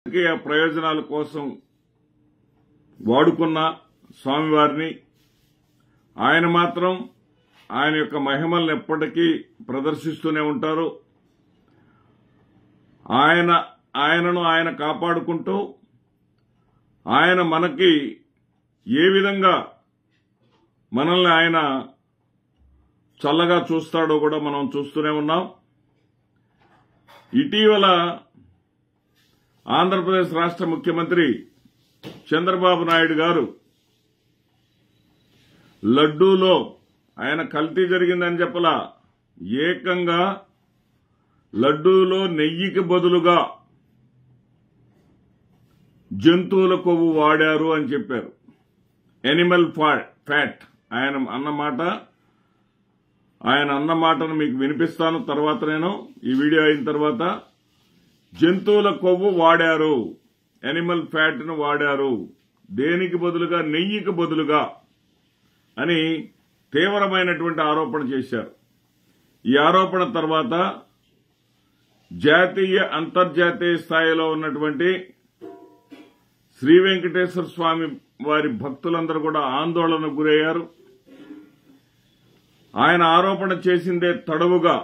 రాజకీయ ప్రయోజనాల కోసం వాడుకున్న స్వామివారిని ఆయన మాత్రం ఆయన యొక్క మహిమలను ఎప్పటికీ ప్రదర్శిస్తూనే ఉంటారు. ఆయనను ఆయన కాపాడుకుంటూ ఆయన మనకి ఏ విధంగా మనల్ని ఆయన చల్లగా చూస్తాడో కూడా మనం చూస్తూనే ఉన్నాం. ఇటీవల ఆంధ్రప్రదేశ్ రాష్ట్ర ముఖ్యమంత్రి చంద్రబాబు నాయుడు గారు లడ్డూలో ఆయన కల్తీ జరిగిందని చెప్పలా, ఏకంగా లడ్డూలో నెయ్యికి బదులుగా జంతువుల కొవ్వు వాడారు అని చెప్పారు. ఎనిమల్ ఫ్యాట్ ఆయన అన్న మాటను మీకు వినిపిస్తాను తర్వాత. నేను ఈ వీడియో అయిన తర్వాత జంతువుల కొవ్వు వాడారు, ఎనిమల్ ఫ్యాట్ ను వాడారు, దేనికి బదులుగా నెయ్యికి బదులుగా అని తీవ్రమైనటువంటి ఆరోపణ చేశారు. ఈ ఆరోపణ తర్వాత జాతీయ అంతర్జాతీయ స్థాయిలో ఉన్నటువంటి శ్రీ వెంకటేశ్వర స్వామి వారి భక్తులందరూ కూడా ఆందోళనకు గురయ్యారు. ఆయన ఆరోపణ చేసిందే తడవుగా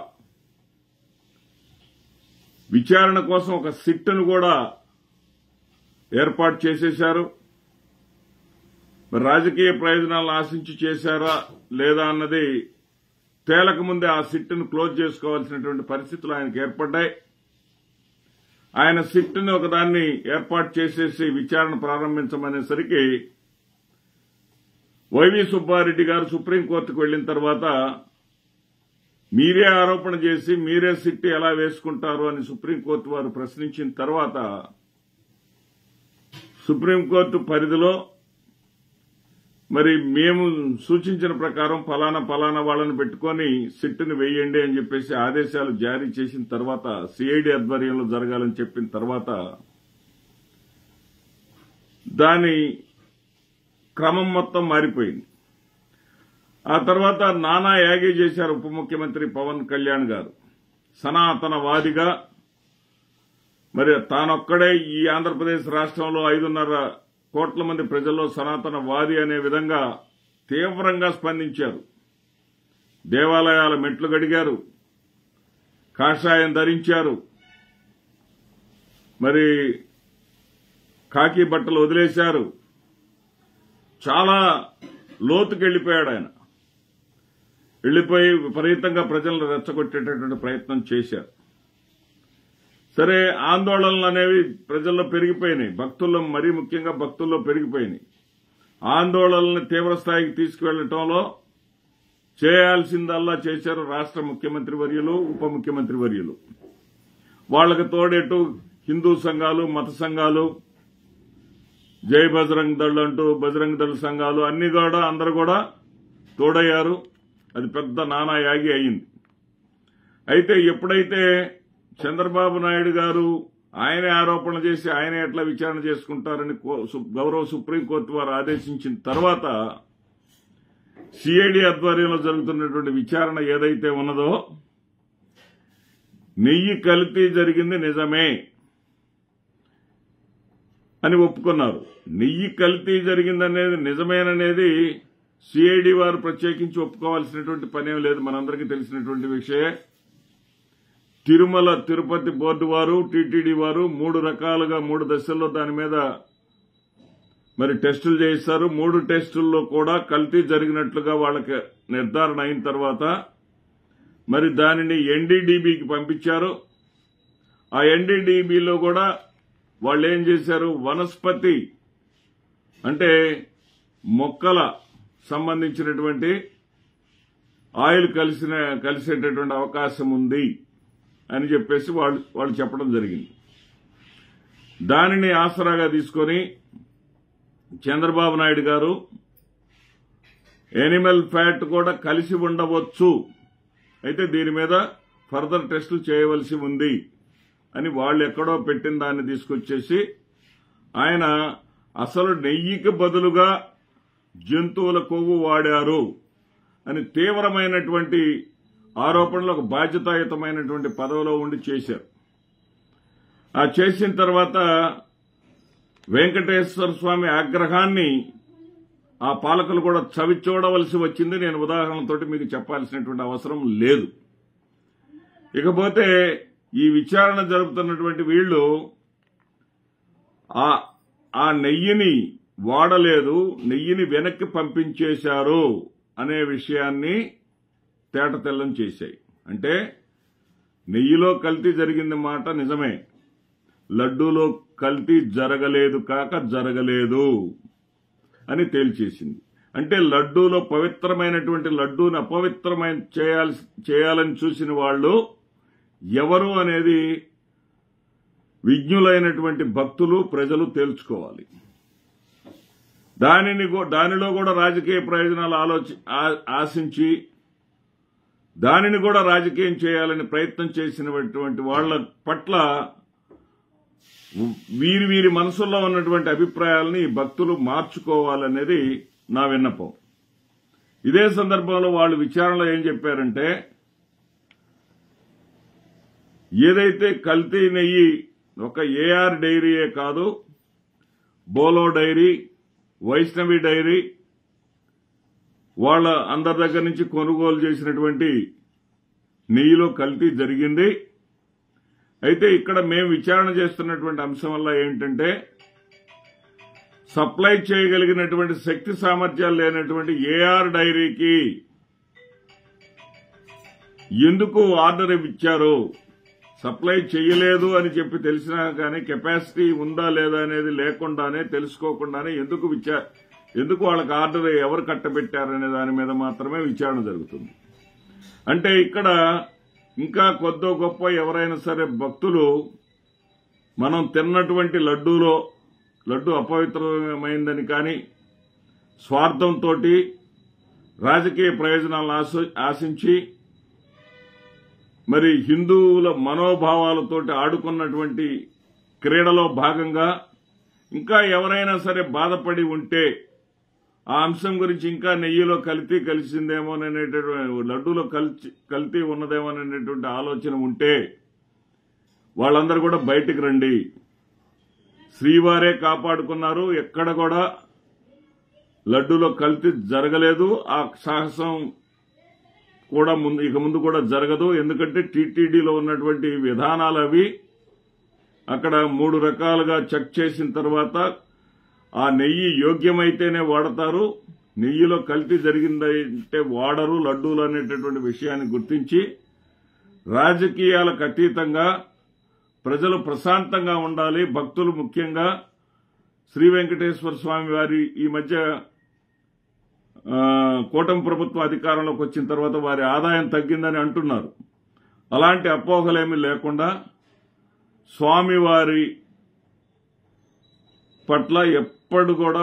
విచారణ కోసం ఒక సిట్ను కూడా ఏర్పాటు చేసేశారు. మరి రాజకీయ ప్రయోజనాలను ఆశించి చేశారా లేదా అన్నది తేలకముందే ఆ సిట్ను క్లోజ్ చేసుకోవాల్సినటువంటి పరిస్థితులు ఆయనకు ఏర్పడ్డాయి. ఆయన సిట్ను ఒకదాన్ని ఏర్పాటు చేసేసి విచారణ ప్రారంభించమనేసరికి వైవి సుబ్బారెడ్డి గారు సుప్రీంకోర్టుకు వెళ్లిన తర్వాత మీరే ఆరోపణ చేసి మీరే సిట్ ఎలా వేసుకుంటారు అని సుప్రీంకోర్టు వారు ప్రశ్నించిన తర్వాత సుప్రీంకోర్టు పరిధిలో మరి మేము సూచించిన ప్రకారం ఫలానా వాళ్ళని పెట్టుకుని సిట్ను వేయండి అని చెప్పేసి ఆదేశాలు జారీ చేసిన తర్వాత సిఐడి ఆధ్వర్యంలో జరగాలని చెప్పిన తర్వాత దాని క్రమం మొత్తం మారిపోయింది. ఆ తర్వాత నానా యాగి చేశారు ఉప ముఖ్యమంత్రి పవన్ కళ్యాణ్ గారు. సనాతనవాదిగా మరి తానొక్కడే ఈ ఆంధ్రప్రదేశ్ రాష్ట్రంలో 5.5 కోట్ల మంది ప్రజల్లో సనాతనవాది అనే విధంగా తీవ్రంగా స్పందించారు. దేవాలయాల మెట్లు గడిగారు, కాషాయం ధరించారు, మరి కాకి బట్టలు వదిలేశారు. చాలా లోతుకి వెళ్లిపోయాడు ఆయన. వెళ్లిపోయి విపరీతంగా ప్రజలను రెచ్చగొట్టేటటువంటి ప్రయత్నం చేశారు. సరే, ఆందోళనలు అనేవి ప్రజల్లో పెరిగిపోయినాయి, భక్తుల్లో మరీ ముఖ్యంగా భక్తుల్లో పెరిగిపోయినాయి. ఆందోళనల్ని తీవ్రస్థాయికి తీసుకువెళ్లటంలో చేయాల్సిందల్లా చేశారు రాష్ట్ర ముఖ్యమంత్రి వర్యులు, ఉప ముఖ్యమంత్రి వర్యులు. వాళ్లకు తోడేటు హిందూ సంఘాలు, మత సంఘాలు, జై బజరంగ్ దళ్ అంటూ బజరంగ్ దళ్ సంఘాలు అన్ని కూడా అందరూ కూడా తోడయ్యారు. అది పెద్ద నానా యాగి అయింది. అయితే ఎప్పుడైతే చంద్రబాబు నాయుడు గారు ఆయనే ఆరోపణ చేసి ఆయనే ఎట్లా విచారణ చేసుకుంటారని గౌరవ సుప్రీంకోర్టు వారు ఆదేశించిన తర్వాత సిఐడి ఆధ్వర్యంలో జరుగుతున్నటువంటి విచారణ ఏదైతే ఉన్నదో, నెయ్యి కల్తీ జరిగింది నిజమే అని ఒప్పుకున్నారు. నెయ్యి కల్తీ జరిగిందనేది నిజమేననేది సిఐడి వారు ప్రత్యేకించి ఒప్పుకోవాల్సినటువంటి పనేం లేదు, మనందరికీ తెలిసినటువంటి విషయమే. తిరుమల తిరుపతి బోర్డు వారు, టీటీడీ వారు 3 రకాలుగా 3 దశల్లో దాని మీద మరి టెస్టులు చేయిస్తారు. 3 టెస్టుల్లో కూడా కల్తీ జరిగినట్లుగా వాళ్ళకి నిర్ధారణ అయిన తర్వాత మరి దానిని ఎన్డీడీబీకి పంపించారు. ఆ ఎన్డీడీబీలో కూడా వాళ్ళు ఏం చేశారు, వనస్పతి అంటే మొక్కల సంబంధించినటువంటి ఆయిల్ కలిసేటటువంటి అవకాశం ఉంది అని చెప్పేసి వాళ్ళు చెప్పడం జరిగింది. దానిని ఆసరాగా తీసుకొని చంద్రబాబు నాయుడు గారు ఎనిమల్ ఫ్యాట్ కూడా కలిసి ఉండవచ్చు, అయితే దీని మీద ఫర్దర్ టెస్టులు చేయవలసి ఉంది అని వాళ్ళు ఎక్కడో పెట్టిన దాన్ని తీసుకొచ్చేసి ఆయన అసలు నెయ్యికి బదులుగా జంతువుల కొవ్వు వాడారు అని తీవ్రమైనటువంటి ఆరోపణలు ఒక బాధ్యతాయుతమైనటువంటి పదవిలో ఉండి చేశారు. ఆ చేసిన తర్వాత వెంకటేశ్వర స్వామి ఆగ్రహాన్ని ఆ పాలకులు కూడా చవి చూడవలసి వచ్చింది. నేను ఉదాహరణతోటి మీకు చెప్పాల్సినటువంటి అవసరం లేదు. ఇకపోతే ఈ విచారణ జరుపుతున్నటువంటి వీళ్లు ఆ నెయ్యిని వాడలేదు, నెయ్యిని వెనక్కి పంపించేశారు అనే విషయాన్ని తేటతెల్లం చేశాయి. అంటే నెయ్యిలో కల్తీ జరిగింది మాట నిజమే, లడ్డూలో కల్తీ జరగలేదు కాక జరగలేదు అని తేల్చేసింది. అంటే లడ్డూలో పవిత్రమైనటువంటి లడ్డూని అపవిత్రమైన చేయాలని చూసిన వాళ్ళు ఎవరు అనేది విజ్ఞులైనటువంటి భక్తులు ప్రజలు తేల్చుకోవాలి. దానిలో కూడా రాజకీయ ప్రయోజనాలు ఆశించి దానిని కూడా రాజకీయం చేయాలని ప్రయత్నం చేసినటువంటి వాళ్ల పట్ల వీరి మనసుల్లో ఉన్నటువంటి అభిప్రాయాలని భక్తులు మార్చుకోవాలనేది నా విన్నపం. ఇదే సందర్భంలో వాళ్ళు విచారణలో ఏం చెప్పారంటే, ఏదైతే కల్తీ నెయ్యి ఒక ఏఆర్ డైరీయే కాదు, బోలో డైరీ, వైష్ణవి డైరీ వాళ్ళ అందరి దగ్గర నుంచి కొనుగోలు చేసినటువంటి నెయ్యిలో కల్తీ జరిగింది. అయితే ఇక్కడ మేము విచారణ చేస్తున్నటువంటి అంశం వల్ల ఏంటంటే, సప్లై చేయగలిగినటువంటి శక్తి సామర్థ్యాలు లేనటువంటి ఏఆర్ డైరీకి ఎందుకు ఆర్డర్ ఇచ్చారు, సప్లై చేయలేదు అని చెప్పి తెలిసినా కానీ కెపాసిటీ ఉందా లేదా అనేది లేకుండానే తెలుసుకోకుండానే ఎందుకు వాళ్ళకి ఆర్డర్ ఎవరు కట్టబెట్టారనే దాని మీద మాత్రమే విచారణ జరుగుతుంది. అంటే ఇక్కడ ఇంకా కొద్దో గొప్ప ఎవరైనా సరే భక్తులు మనం తిన్నటువంటి లడ్డు అపవిత్రమైందని కానీ స్వార్థంతో రాజకీయ ప్రయోజనాలను ఆశించి మరి హిందువుల మనోభావాలతోటి ఆడుకున్నటువంటి క్రీడలో భాగంగా ఇంకా ఎవరైనా సరే బాధపడి ఉంటే ఆ అంశం గురించి ఇంకా నెయ్యిలో కల్తీ కలిసిందేమోననేటటువంటి లడ్డూలో కల్తీ ఉన్నదేమోననేటువంటి ఆలోచన ఉంటే వాళ్ళందరూ కూడా బయటికి రండి. శ్రీవారే కాపాడుకున్నారు, ఎక్కడ కూడా లడ్డూలో కల్తీ జరగలేదు. ఆ సాహసం కూడా ఇక ముందు కూడా జరగదు. ఎందుకంటే టీటీడీలో ఉన్నటువంటి విధానాలు అవి అక్కడ 3 రకాలుగా చెక్ చేసిన తర్వాత ఆ నెయ్యి యోగ్యమైతేనే వాడతారు, నెయ్యిలో కల్తీ జరిగిందంటే వాడరు లడ్డూలు అనేటటువంటి విషయాన్ని గుర్తించి రాజకీయాలకు అతీతంగా ప్రజలు ప్రశాంతంగా ఉండాలి. భక్తులు ముఖ్యంగా శ్రీ వెంకటేశ్వర స్వామి వారి ఈ మధ్య కూటమి ప్రభుత్వం అధికారంలోకి వచ్చిన తర్వాత వారి ఆదాయం తగ్గిందని అంటున్నారు. అలాంటి అపోహలేమీ లేకుండా స్వామివారి పట్ల ఎప్పుడు కూడా